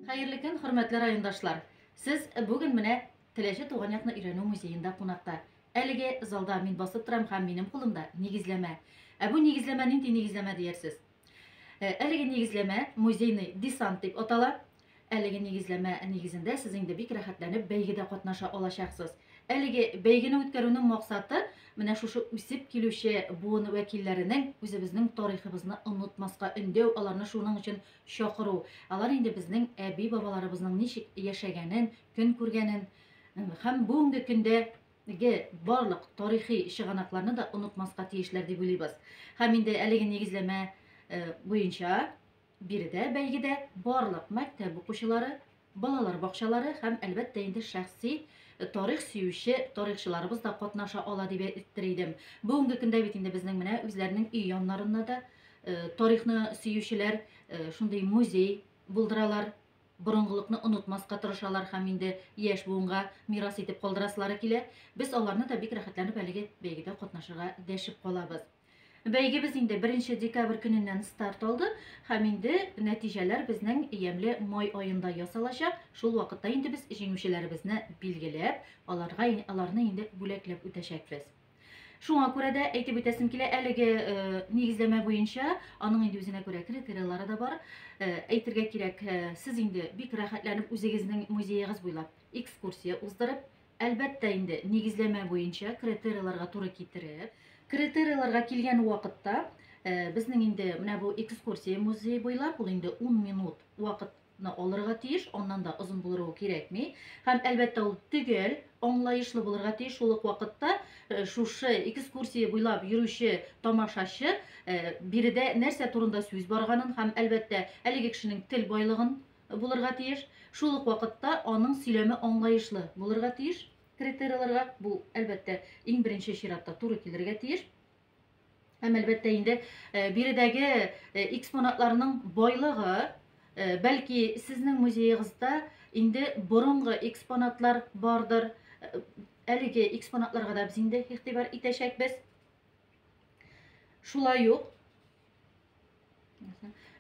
Hayırlı gün, hürmetli rayondaşlar. Siz bugün mene Tileşe Tuğan Yakını Öğrenүү Muzeyinde qonaqda. Әлеге залда мен басып тұрам һәм минем қолымда негізлеме. Bu негізлеме нинди негізлеме дiyersiz. Әлеге негізлеме музейный десант дип атала. Әлеге негізлеме негізінде сіз инде бик рәхәтләнеп бәйгедә катнаша алачаксыз. Әлеге бәйгене үткәрүнең максаты менә шушы үсеп килүче буын вәкилләренең үзебезнең тарихыбызны онытмаска өндәү, аларны шуның өчен чакыру. Алар инде безнең әби бабаларыбызның ничек яшәгәнен, көн күргәнен һәм бүгенге көндәге барлык тарихи чыганакларны да онытмаска тиешләр дип уйлыйбыз. Һәм инде әлеге негізлеме буенча биредә бәйгедә барлык мәктәп укучылары, балалар бакчалары һәм әлбәттә инде шәхси тарих сөюче тарихчыларыбыз да катнаша ала дип әйтер идем. Бүгенге көндә бит инде безнең менә үзләренең өй яннарында да тарихны сөючеләр шундый музей булдыралар. Борынгылыкны онытмаска тырышалар һәм инде яшь буынга мирас итеп калдырасылары килә. Без аларны да бик рәхәтләнеп әлеге бәйгедә катнашырга дәшеп калабыз. Бәйгебез инде 1 декабрь көненнән старт алды һәм инде нәтиҗәләр безнең ямьле май аенда ясалачак. Шул вакытта инде без җиңүчеләребезне билгеләп, аларны инде бүләкләп үтәчәкбез. Шуңа күрә дә әйтеп үтәсем килә, әлеге нигезләмә буенча аның инде үзенә күрә критерийлары да бар. Әйтергә кирәк, сез инде бик рәхәтләнеп үзегезнең музеегыз буйлап экскурсия уздырып, әлбәттә инде нигезләмә буенча критерийларга туры китереп, критерийларга килгән вакытта безнең инде менә бу экскурсия музей буйлап ул инде 10 минут вакытны алырга тиеш, оннан да озын булырга кирәкми. Һәм әлбәттә ул төгәл, аңлаешлы булырга тиеш. Шул ук вакытта шушы экскурсия буйлап йөрүче тамашачы биредә нәрсә турында сүз барганын һәм әлбәттә әлеге кешенең тел байлыгын булырга тиеш. Шул ук вакытта аның сөйләме аңлаешлы булырга тиеш. Критерийларга бу әлбәттә иң беренче чиратта туры килергә тиеш. Һәм әлбәттә инде биредәге экспонатларның байлыгы, бәлки сезнең музеегызда инде борынгы экспонатлар бардыр. Әлеге экспонатларга да без инде игътибар итәчәкбез. Шулай ук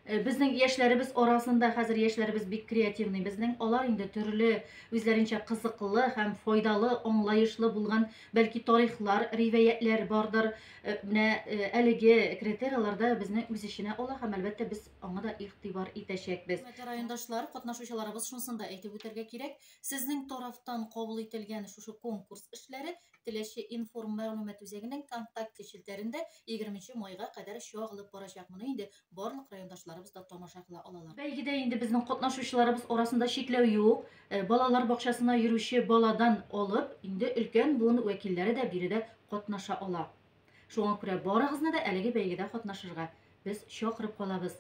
безнең яшьләребез арасында хәзер яшьләребез бик креативный. Безнең алар инде төрле үзләренчә кызыклы һәм файдалы, аңлаешлы булган бәлки тарихлар, риваятләр бардыр. Менә әлеге критерийларда безне үз эченә ала һәм әлбәттә без аңа да игътибар итәчәкбез. Райондашлар, катнашучыларыбыз шунысын да әйтеп үтәргә кирәк. Сезнең тарафтан кабул ителгән шушы конкурс эшләре Теләче информ мәгълүмат үзәгенең контакт челтәрендә 20 майга кадәр чагылып барачак. Моны инде барлык райондашларыбыз да тамаша кыла алалар. Бәйгедә инде безнең катнашучыларыбыз арасында чикләү юк. Балалар бакчасына йөрүче баладан алып, инде өлкән буын вәкилләре дә биредә катнаша ала. Шуңа күрә барыгызны да әлеге бәйгедә катнашырга без чакырып калабыз.